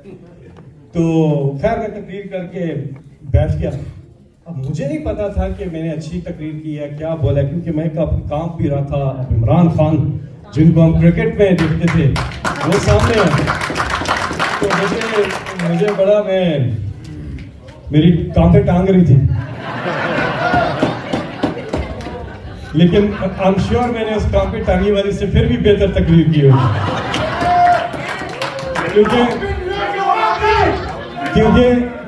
तो खैर मैं तकरीर करके बैठ गया। अब मुझे नहीं पता था कि मैंने अच्छी तकरीर की है, क्या बोला, क्योंकि मैं काम पी रहा था। अब इमरान खान जिनको हम क्रिकेट में देखते थे वो सामने है, तो मुझे बड़ा मेरी कांपे टांग रही थी, लेकिन आई एम श्योर मैंने उस कांपे टांगी वाली से फिर भी बेहतर तकरीर की होगी,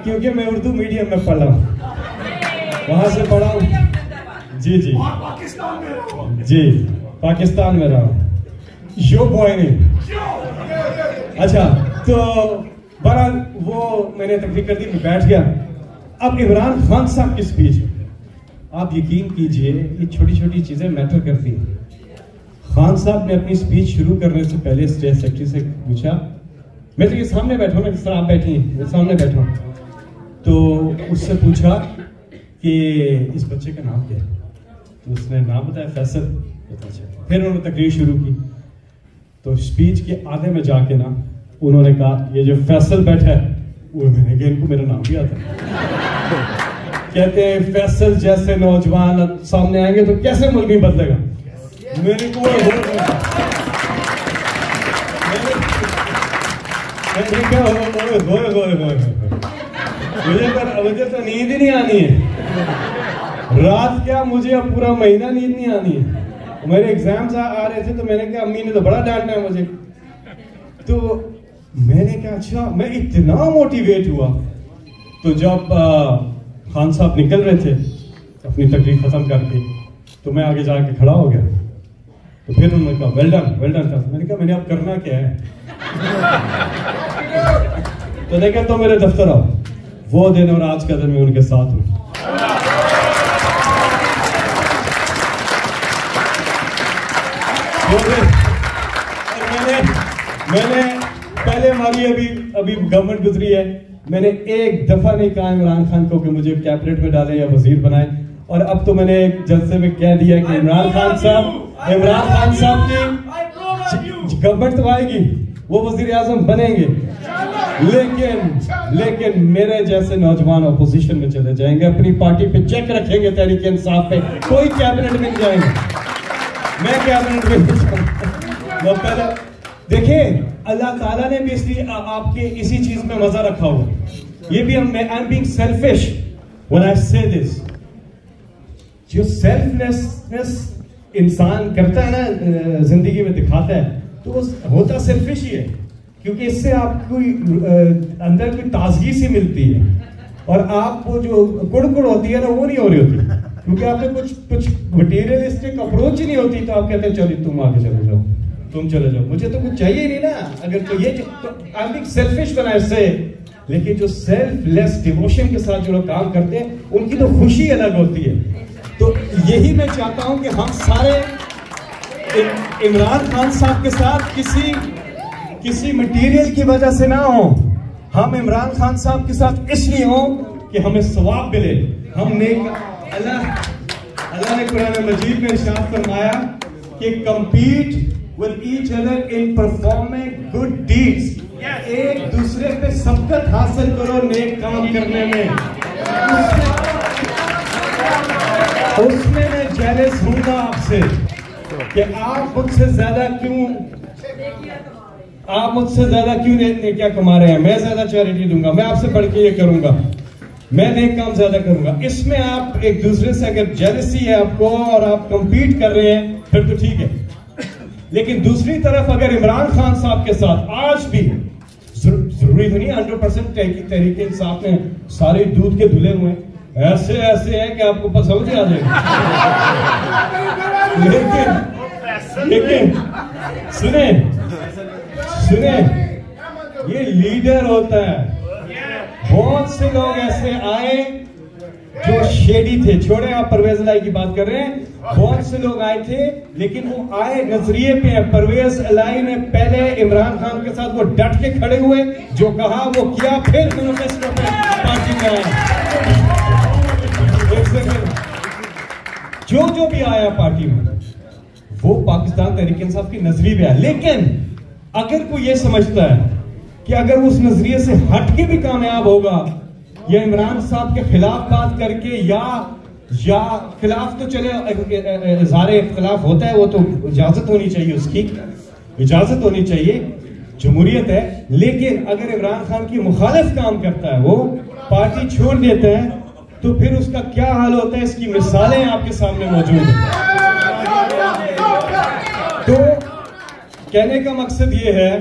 क्योंकि मैं उर्दू मीडियम में पढ़ा हूँ, वहां से पढ़ा हूँ। जी जी जी, पाकिस्तान में रहा हूँ, यो बॉय नहीं। अच्छा, तो बहरहाल वो मैंने तकरीर कर दी, मैं बैठ गया। अब इमरान खान साहब की स्पीच, आप यकीन कीजिए ये छोटी छोटी चीजें मैटर करती हैं। खान साहब ने अपनी स्पीच शुरू करने से पहले स्टेज सेक्रेटरी से पूछा, मैं तो ये सामने बैठा हूँ ना, जिस तरह आप बैठी हैं, मैं सामने बैठा हूँ, तो उससे पूछा कि इस बच्चे का नाम क्या है, तो उसने नाम बताया फैसल। फिर उन्होंने तकरीर शुरू की, तो स्पीच के आधे में जाके ना उन्होंने कहा ये जो फैसल बैठा है, वो मैंने कहा इनको मेरा नाम भी आता है। कहते हैं फैसल जैसे नौजवान सामने आएंगे तो कैसे मुल्क भी बदलेगा। मेरे को मुझे तो नींद ही नहीं आनी है रात, क्या मुझे अब पूरा महीना नींद नहीं आनी है। मेरे एग्जाम्स आ रहे थे, तो मैंने कहा अम्मी ने तो बड़ा डांटना है मुझे, तो मैंने कहा अच्छा, मैं इतना मोटिवेट हुआ। तो जब खान साहब निकल रहे थे अपनी तकरीर खत्म करके, तो मैं आगे जाके खड़ा हो गया। तो फिर उन्होंने कहा वेल डन था। मैंने कहा मैंने अब करना क्या है? तो देखा तो मेरे दफ्तर आओ, वो दिन और आज का दिन मैं उनके साथ हूं। मैंने पहले हमारी अभी गवर्नमेंट गुजरी है, मैंने एक दफा नहीं कहा इमरान खान को कि मुझे कैबिनेट में डालें या वजीर बनाएं, और अब तो मैंने एक जलसे में कह दिया कि इमरान खान साहब की गवर्नमेंट तो आएगी, वो वजीर आजम बनेंगे, लेकिन मेरे जैसे नौजवान अपोजिशन में चले जाएंगे, अपनी पार्टी पे चेक रखेंगे, तहरीक इंसाफ पे कोई कैबिनेट में नहीं जाएंगे, मैं कैबिनेट में नहीं जाऊंगा। पहले देखिए, अल्लाह ताला ने भी इसलिए आपके इसी चीज में मजा रखा हुआ। ये भी I am being selfish when I से दिस। जो सेल्फलेसनेस इंसान करता है ना, जिंदगी में दिखाता है, तो वो होता सेल्फिश ही है, क्योंकि इससे आपको अंदर कोई ताजगी सी मिलती है, और आपको जो कुड़ होती है ना, वो नहीं हो रही होती, क्योंकि आपने कुछ मटीरियलिस्टिक अप्रोच ही नहीं होती। तो आप कहते हैं चलिए तुम आगे चले जाओ, तुम चले जाओ, मुझे तो कुछ चाहिए नहीं ना। अगर तो ये आई एम सेल्फिश बना इससे, लेकिन जो सेल्फलेस डिवोशन के साथ जो लोग काम करते हैं, उनकी तो खुशी अलग होती है। तो यही मैं चाहता हूं कि हम सारे इमरान खान साहब के साथ किसी मटेरियल की वजह से ना हो, हम इमरान खान साहब के साथ इसलिए हो कि हमें सवाब मिले, हम नेक। अल्लाह ने कुरान मजीद में इरशाद फरमाया कि compete with each other in performing good deeds। एक दूसरे पे सबकत हासिल करो नेक काम करने में। उसमें मैं जेलस हूँगा आपसे कि आप मुझसे ज्यादा क्यों क्या कमा रहे हैं। मैं ज्यादा चैरिटी दूंगा, मैं आपसे बढ़ के ये करूंगा, मैं नेक काम ज्यादा करूंगा। इसमें आप एक दूसरे से अगर जेलसी है आपको और आप कंपीट कर रहे हैं, फिर तो ठीक है। लेकिन दूसरी तरफ अगर इमरान खान साहब के साथ आज भी, जरूरी तो नहीं 100% तहरीक इंसाफ में सारे दूध के धुले हुए ऐसे है कि आपको समझ आ जाएगा। लेकिन सुने, ये लीडर होता है। बहुत से लोग ऐसे आए जो शेडी थे, छोड़े आप परवेज लाई की बात कर रहे हैं, बहुत से लोग आए थे, लेकिन वो आए नजरिए पे है। परवेज लाई ने पहले इमरान खान के साथ वो डट के खड़े हुए, जो कहा वो किया, फिर मैनिफेस्टो पे पार्टी में आए। जो भी आया पार्टी में, वो पाकिस्तान तहरीक इंसाफ की नजरिए पे आया। लेकिन अगर कोई ये समझता है कि अगर वो उस नजरिए से हट के भी कामयाब होगा या इमरान साहब के खिलाफ बात करके या खिलाफ तो चले, इज़हार इख्तिलाफ होता है, वो तो इजाजत होनी चाहिए, उसकी इजाजत होनी चाहिए, जमहूरियत है। लेकिन अगर इमरान खान की मुखालिफ काम करता है, वो पार्टी छोड़ देता है, तो फिर उसका क्या हाल होता है, इसकी मिसालें आपके सामने मौजूद हैं। तो कहने का मकसद ये है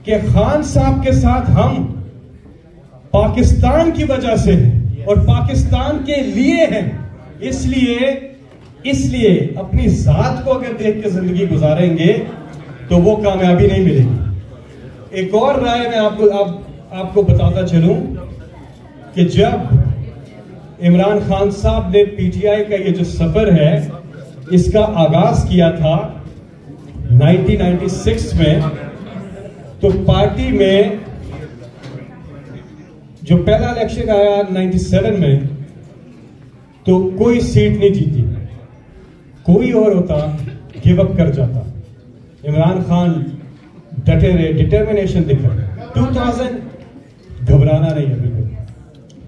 कि खान साहब के साथ हम पाकिस्तान की वजह से और पाकिस्तान के लिए हैं, इसलिए अपनी जात को अगर देख के जिंदगी गुजारेंगे तो वो कामयाबी नहीं मिलेगी। एक और राय मैं आपको बताता चलूं कि जब इमरान खान साहब ने पीटीआई का ये जो सफर है, इसका आगाज किया था 1996 में, तो पार्टी में जो पहला इलेक्शन आया 97 में, तो कोई सीट नहीं जीती, कोई और होता गिव अप कर जाता। इमरान खान डटे रहे, डिटर्मिनेशन दिखा। 2000 घबराना नहीं है बिल्कुल।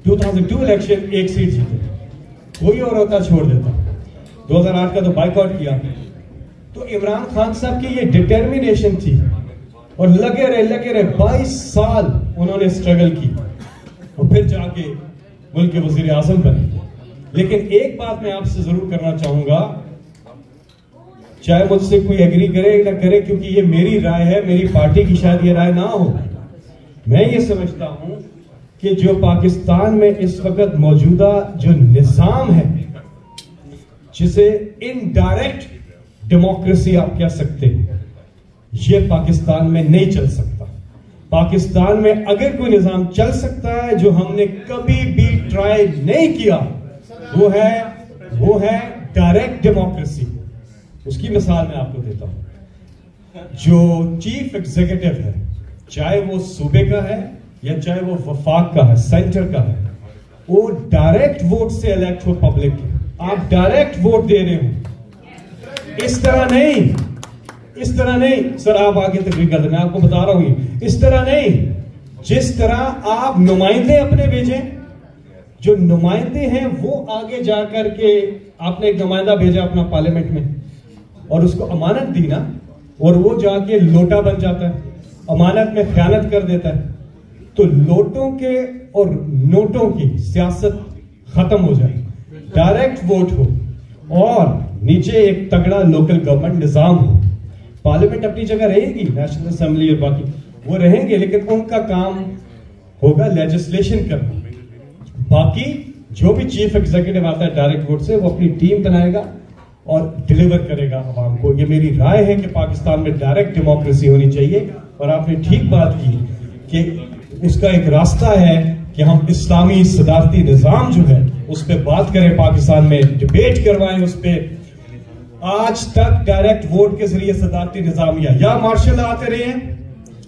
2002 इलेक्शन एक सीट जीते, कोई और होता छोड़ देता। 2008 का तो बाइकआउट किया। तो इमरान खान साहब की ये डिटर्मिनेशन थी और लगे रहे 22 साल उन्होंने स्ट्रगल की और फिर जाके मुल्क के वजीर आजम बने। लेकिन एक बात मैं आपसे जरूर करना चाहूंगा, चाहे मुझसे कोई एग्री करे ना करे, क्योंकि ये मेरी राय है, मेरी पार्टी की शायद ये राय ना हो, मैं ये समझता हूं कि जो पाकिस्तान में इस वक्त मौजूदा जो निजाम है, जिसे इनडायरेक्ट डेमोक्रेसी आप कह सकते हैं, ये पाकिस्तान में नहीं चल सकता। पाकिस्तान में अगर कोई निजाम चल सकता है जो हमने कभी भी ट्राई नहीं किया, वो है डायरेक्ट डेमोक्रेसी। उसकी मिसाल मैं आपको देता हूं। जो चीफ एग्जीक्यूटिव है, चाहे वो सूबे का है या चाहे वो वफाक का है, सेंटर का है, वो डायरेक्ट वोट से इलेक्ट हो पब्लिक के। आप डायरेक्ट वोट दे रहे हो, इस तरह नहीं सर, आप आगे तकरीर कर, मैं आपको बता रहा हूं, इस तरह नहीं। जिस तरह आप नुमाइंदे अपने भेजें, जो नुमाइंदे हैं वो आगे जाकर के, आपने एक नुमाइंदा भेजा अपना पार्लियामेंट में और उसको अमानत दी ना, और वो जाके लोटा बन जाता है, अमानत में खयानत कर देता है, तो लोटों के और नोटों की सियासत खत्म हो जाए, डायरेक्ट वोट हो और नीचे एक तगड़ा लोकल गवर्नमेंट निजाम हो। पार्लियामेंट अपनी जगह रहेगी, नेशनल असेंबली और बाकी वो रहेंगे, लेकिन उनका काम होगा लेजिस्लेशन करना। बाकी जो भी चीफ एग्जीक्यूटिव आता है डायरेक्ट वोट से, वो अपनी टीम बनाएगा और डिलीवर करेगा आवाम को। ये मेरी राय है कि पाकिस्तान में डायरेक्ट डेमोक्रेसी होनी चाहिए। और आपने ठीक बात की कि उसका एक रास्ता है कि हम इस्लामी सदारती निजाम जो है उस पर बात करें, पाकिस्तान में डिबेट करवाएं उस पर। आज तक डायरेक्ट वोट के जरिए सदारती निजाम या मार्शल आते रहे हैं,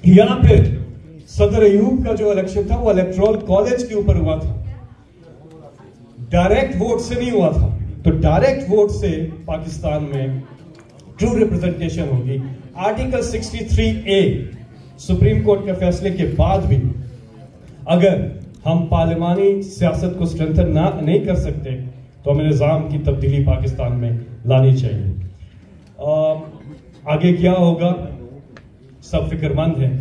या फिर सदर अयूब का जो इलेक्शन था वो इलेक्टोरल कॉलेज के ऊपर हुआ था, डायरेक्ट वोट से नहीं हुआ था। तो डायरेक्ट वोट से पाकिस्तान में ट्रू रिप्रेजेंटेशन होगी। आर्टिकल 63A सुप्रीम कोर्ट के फैसले के बाद भी अगर हम पार्लिमानी सियासत को स्ट्रेंथन नहीं कर सकते, तो हमें निजाम की तब्दीली पाकिस्तान में लानी चाहिए। आगे क्या होगा सब फिक्रमंद है।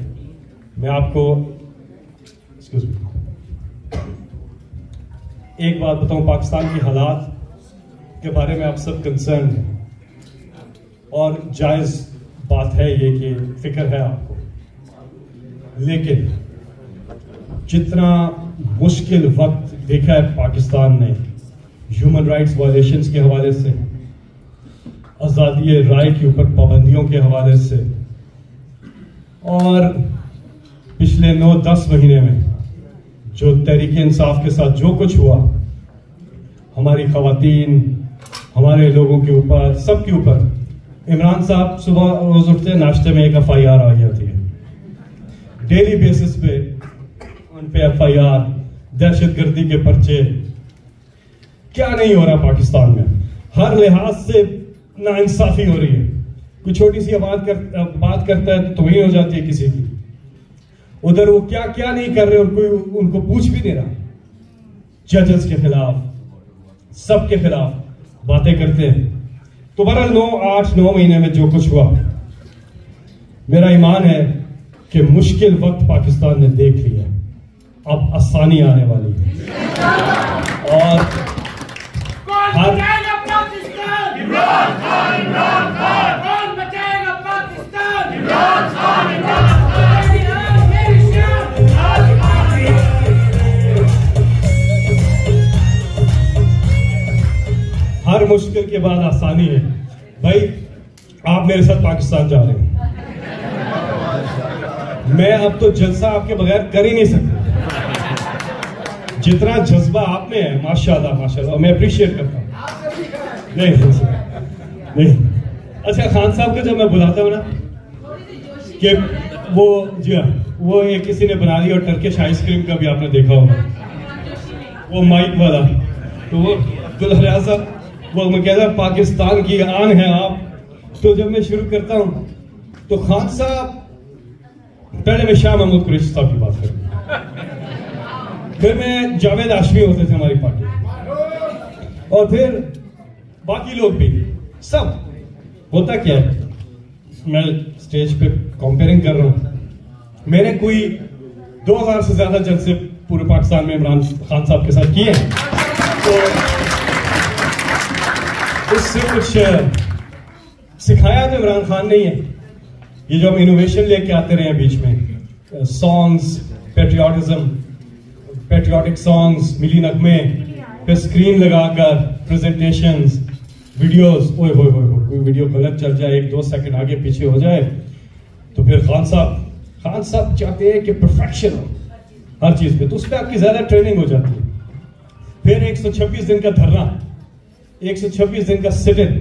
मैं आपको एक बात बताऊं, पाकिस्तान के हालात के बारे में आप सब कंसर्न हैं और जायज बात है ये कि फिक्र है आपको, लेकिन जितना मुश्किल वक्त देखा है पाकिस्तान ने ह्यूमन राइट्स वायलेशंस के हवाले से, आज़ादी राय के ऊपर पाबंदियों के हवाले से, और पिछले 9-10 महीने में जो तहरीक इंसाफ के साथ जो कुछ हुआ, हमारी खवातीन, हमारे लोगों के ऊपर, सबके ऊपर। इमरान साहब सुबह रोज उठते नाश्ते में एक FIR आ जाती है, डेली बेसिस पे उन पे FIR, दहशतगर्दी के पर्चे। क्या नहीं हो रहा पाकिस्तान में, हर लिहाज से नाइंसाफी हो रही है। कोई छोटी सी बात करता है तो वही हो जाती है किसी की। उधर वो क्या क्या नहीं कर रहे और कोई उनको पूछ भी नहीं रहा। जजेस के खिलाफ, सबके खिलाफ बातें करते हैं। तो बहरहाल 8-9 महीने में जो कुछ हुआ, मेरा ईमान है कि मुश्किल वक्त पाकिस्तान ने देख लिया, अब आसानी आने वाली है। और हर मुश्किल के बाद आसानी है। भाई आप मेरे साथ पाकिस्तान जा रहे हैं, मैं अब तो जलसा आपके बगैर कर ही नहीं सकता। जितना जज्बा आप में है माशाल्लाह माशाल्लाह, मैं अप्रिशिएट करता हूं। नहीं अच्छा, खान साहब को जब मैं बुलाता हूं ना कि वो जी हाँ, वो एक किसी ने बना ली, और टर्किश आइसक्रीम का भी आपने देखा होगा, वो माइक वाला। तो वो दुल्हनिया साहब, वो मैं कहता पाकिस्तान की आन है आप। तो जब मैं शुरू करता हूं तो खान साहब, पहले मैं शाह महमूद कुरैशी साहब की बात करूं, फिर मैं जावेद हाशमी होते थे हमारी पार्टी, और फिर बाकी लोग भी सब। होता क्या है, मैं स्टेज पे कंपेयरिंग कर रहा हूं, मैंने कोई 2000 से ज्यादा जलसे पूरे पाकिस्तान में इमरान खान साहब के साथ किए हैं। तो इससे कुछ सिखाया तो इमरान खान नहीं है। ये जो हम इनोवेशन लेके आते रहे बीच में, सॉन्ग्स, पैट्रियोटिक सॉन्ग्स, मिली नगमे, फिर स्क्रीन लगाकर प्रेजेंटेशंस, वीडियोस, ओए होए होए, कोई वीडियो गलत चल जाए, 1-2 सेकंड आगे पीछे हो जाए, तो फिर खान साहब चाहते हैं कि परफेक्शन हो हर चीज पे, तो उस पर आपकी ज्यादा ट्रेनिंग हो जाती है। फिर 126 दिन का धरना, 126 दिन का सिट इन।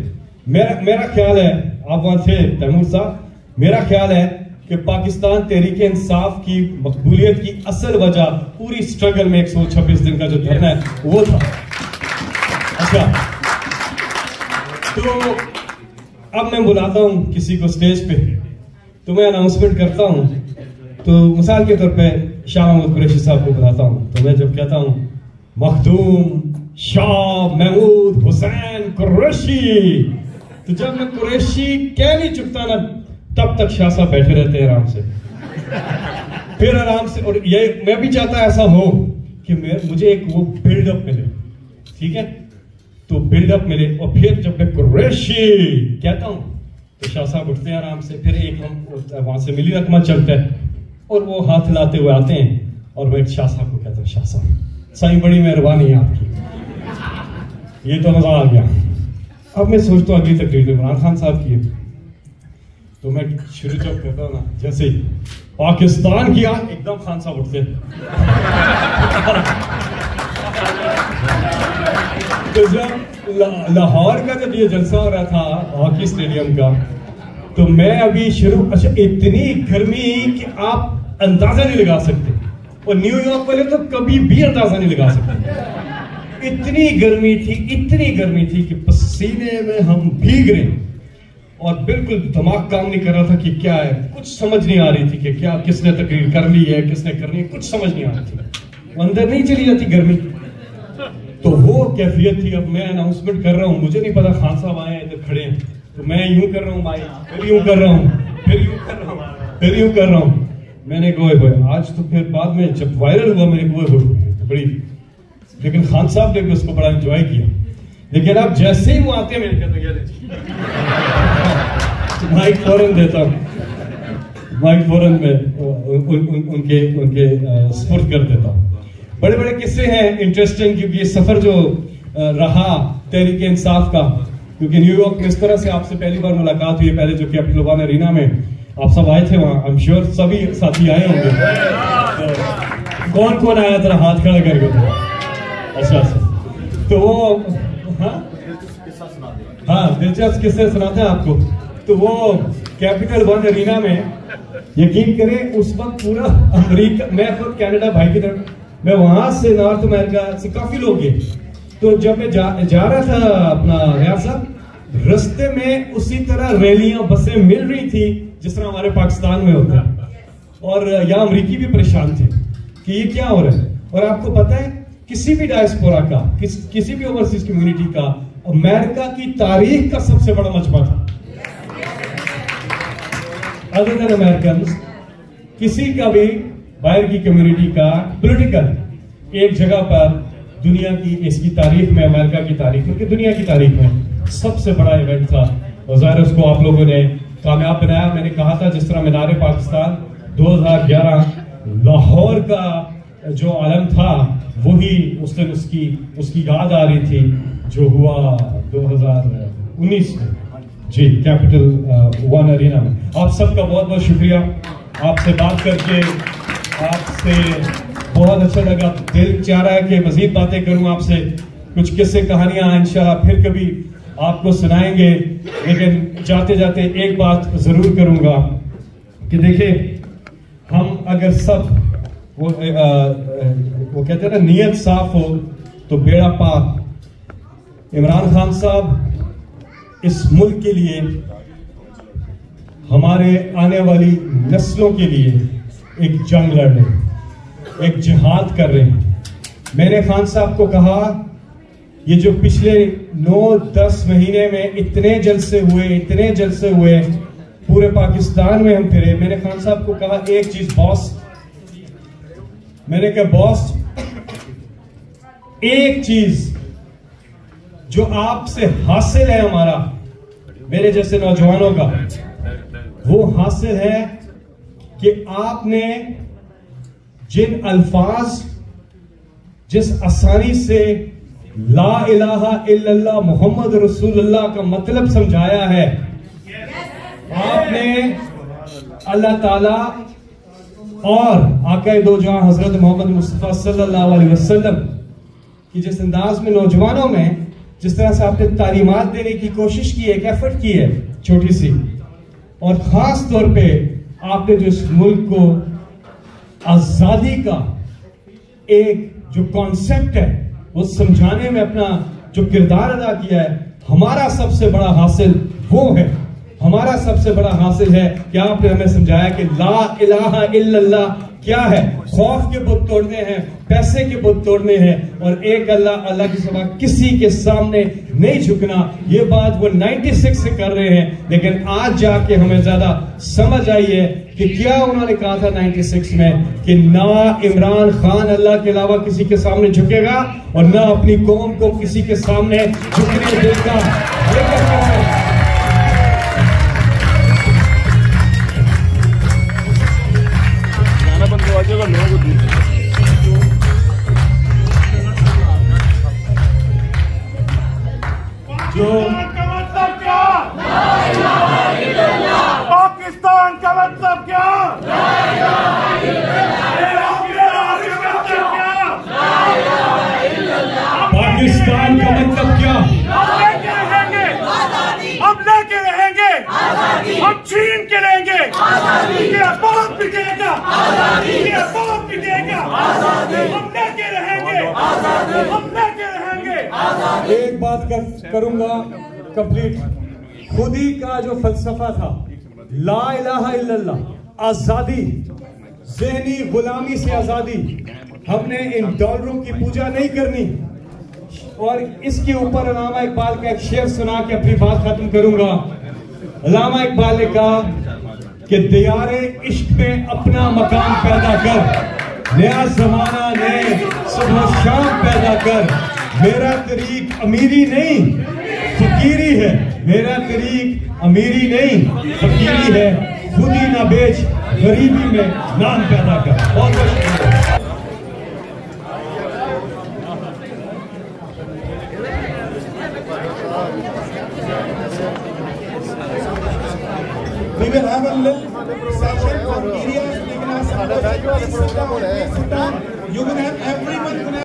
मेरा ख्याल है, आप वहां थे तैमूर साहब, मेरा ख्याल है कि पाकिस्तान तहरीक इंसाफ की मकबूलियत की असल वजह पूरी स्ट्रगल में 126 दिन का जो धरना है वो था। अच्छा, तो अब मैं बुलाता हूं किसी को स्टेज पे, तो मैं अनाउंसमेंट करता हूं, तो मिसाल के तौर पे शाह महमूद कुरैशी साहब को बुलाता हूं, तो मैं जब कहता हूं मखदूम शाह महमूद हुसैन कुरैशी, तो जब मैं कुरैशी कह नहीं चुकता ना, तब तक शाह साहब बैठे रहते हैं आराम से, फिर आराम से। और ये मैं भी चाहता ऐसा हो कि मुझे एक वो बिल्डअप मिले, ठीक है, तो बिल्डअप मिले, और फिर जब मैं कुरैशी कहता हूं तो शाह साहब उठते हैं आराम से, फिर एक हम वहां से मिली रकमा चलता है, और वो हाथ हिलाते हुए आते हैं, और मैं शाह साहब को कहता हूँ, शाह साहब साईं बड़ी मेहरबानी है आपकी, ये तो मजा आ गया। अब मैं सोचता हूँ अगली तकरीर इमरान खान साहब की है, तो मैं शुरू जब करता हूँ ना, जैसे पाकिस्तान की एकदम खान साहब उठते हैं। तो जब लाहौर का जब ये जलसा हो रहा था हॉकी स्टेडियम का, तो मैं अभी अच्छा, इतनी गर्मी कि आप अंदाजा नहीं लगा सकते, और न्यूयॉर्क वाले तो कभी भी अंदाजा नहीं लगा सकते। इतनी गर्मी थी कि पसीने में हम भीग रहे, और बिल्कुल दिमाग काम नहीं कर रहा था कि क्या है, कुछ समझ नहीं आ रही थी कि क्या, किसने तकरीर कर ली है, किसने करनी है, कुछ समझ नहीं आ रही थी, अंदर नहीं चली जाती गर्मी। तो वो कैफियत थी। अब मैं अनाउंसमेंट कर रहा हूँ, मुझे नहीं पता खान साहब आए हैं इधर खड़े हैं, तो मैं यूं कर रहा हूँ माइक, फिर यूं कर रहा हूँ, फिर यूं कर रहा हूँ, फिर यूं कर रहा हूँ। मैंने कहा आज तो, फिर बाद में जब वायरल हुआ मेरे को बड़ी, लेकिन खान साहब ने भी उसको बड़ा एंजॉय किया। लेकिन अब जैसे ही वो आते हैं, मैंने कहा माइक फौरन देता हूँ, माइक फौरन में उनके स्पुर्द कर देता हूँ। बड़े बड़े किस्से हैं इंटरेस्टिंग, क्योंकि ये सफर जो रहा तहरीक इंसाफ का, क्योंकि न्यूयॉर्क में इस तरह से आपसे पहली बार मुलाकात हुई, पहले जो कि कैपिटल वन अरीना में आप सब आए थे, वहां आई एम श्योर सभी साथी आए होंगे। तो कौन कौन आया था, हाथ खड़ा करके? अच्छा, तो वो हाँ दिलचस्प किस्से सुनाते हैं आपको। तो वो कैपिटल वन अरीना में, यकीन करें उस वक्त पूरा अमेरिका, मैं खुद कनाडा भाई की तरफ, मैं वहां से नॉर्थ अमेरिका से काफी लोग गए। तो जब मैं जा रहा था अपना रियाज साहब, रास्ते में उसी तरह रैलियां, बसें मिल रही थी जिस तरह हमारे पाकिस्तान में होता है। और यहाँ अमरीकी भी परेशान थे कि ये क्या हो रहा है। और आपको पता है किसी भी डायस्पोरा का, किसी भी ओवरसीज कम्युनिटी का अमेरिका की तारीख का सबसे बड़ा मजमा था। अदर देन अमेरिकन, किसी का भी बाहर की कम्युनिटी का पॉलिटिकल एक जगह पर दुनिया की, इसकी तारीख में, अमेरिका की तारीख में, दुनिया की तारीख में सबसे बड़ा इवेंट था। और ज़ाहिर उसको आप लोगों ने कामयाब बनाया। मैंने कहा था जिस तरह मीनार पाकिस्तान 2011 लाहौर का जो आलम था वही उस दिन उसकी याद आ रही थी जो हुआ 2019 में, जी, कैपिटल वन अरीना में। आप सबका बहुत बहुत शुक्रिया। आपसे बात करके आपसे बहुत अच्छा लगा। दिल चाह रहा है कि मजीद बातें करूं आपसे, कुछ किस्से कहानियां इंशाल्लाह फिर कभी आपको सुनाएंगे। लेकिन जाते जाते एक बात जरूर करूंगा कि देखिए, हम अगर सब वो कहते हैं ना, नीयत साफ हो तो बेड़ा पार। इमरान खान साहब इस मुल्क के लिए, हमारे आने वाली नस्लों के लिए एक जंग लड़ रहे हैं, एक जिहाद कर रहे हैं। मैंने खान साहब को कहा, ये जो पिछले 9-10 महीने में इतने जलसे हुए पूरे पाकिस्तान में हम फिरे। मैंने खान साहब को कहा एक चीज बॉस, मैंने कहा बॉस, एक चीज जो आपसे हासिल है हमारा, मेरे जैसे नौजवानों का, वो हासिल है कि आपने जिन अल्फाज, जिस आसानी से ला इलाहा इल्लल्लाह मोहम्मद रसूलुल्लाह का मतलब समझाया है, आपने अल्लाह ताला और आका दो जहां हजरत मोहम्मद मुस्तफा सल्लल्लाहु अलैहि वसल्लम की जिस अंदाज में नौजवानों में जिस तरह से आपने तालीमात देने की कोशिश की है, एक एफर्ट की है छोटी सी, और खास तौर पे आपने जो इस मुल्क को आजादी का एक जो कॉन्सेप्ट है वो समझाने में अपना जो किरदार अदा किया है, हमारा सबसे बड़ा हासिल वो है। हमारा सबसे बड़ा हासिल है कि आपने हमें समझाया कि ला इलाहा इल्लल्लाह क्या है। खौफ के बुत तोड़ने हैं, पैसे के बुत तोड़ने हैं, और एक अल्लाह, अल्लाह की सिवा किसी के सामने नहीं झुकना। ये बात वो 96 से कर रहे हैं, लेकिन आज जाके हमें ज्यादा समझ आई है कि क्या उन्होंने कहा था 96 में कि ना इमरान खान अल्लाह के अलावा किसी के सामने झुकेगा और ना अपनी कौम को किसी के सामने झुकने देगा। जो पाकिस्तान का मतलब क्या? पाकिस्तान का मतलब क्या? हम लेके रहेंगे, हम छीन के लेंगे, ये बहुत पिटेगा, ये बहुत पिटेगा, हम लेके रहेंगे, हम लेके रहेंगे। एक बात करूंगा कंप्लीट, खुदी का जो फलसफा था ला इलाहा इल्लल्लाह, आजादी, ज़हनी गुलामी से आजादी। हमने इन डॉलरों की पूजा नहीं करनी। और इसके ऊपर अल्लामा इकबाल का एक शेर सुना के अपनी बात खत्म करूंगा। अल्लामा इकबाल ने कहा कि दियारे इश्क में अपना मकाम पैदा कर, नया जमाना नए सुबह शाम पैदा कर। मेरा तरीक अमीरी नहीं फकीरी है, मेरा तरीक अमीरी नहीं फकीरी है। खुदी ना बेच, गरीबी में नाम पैदा कर। बहुत बहुत शुक्रिया। We will have a little session for areas. You will have everyone.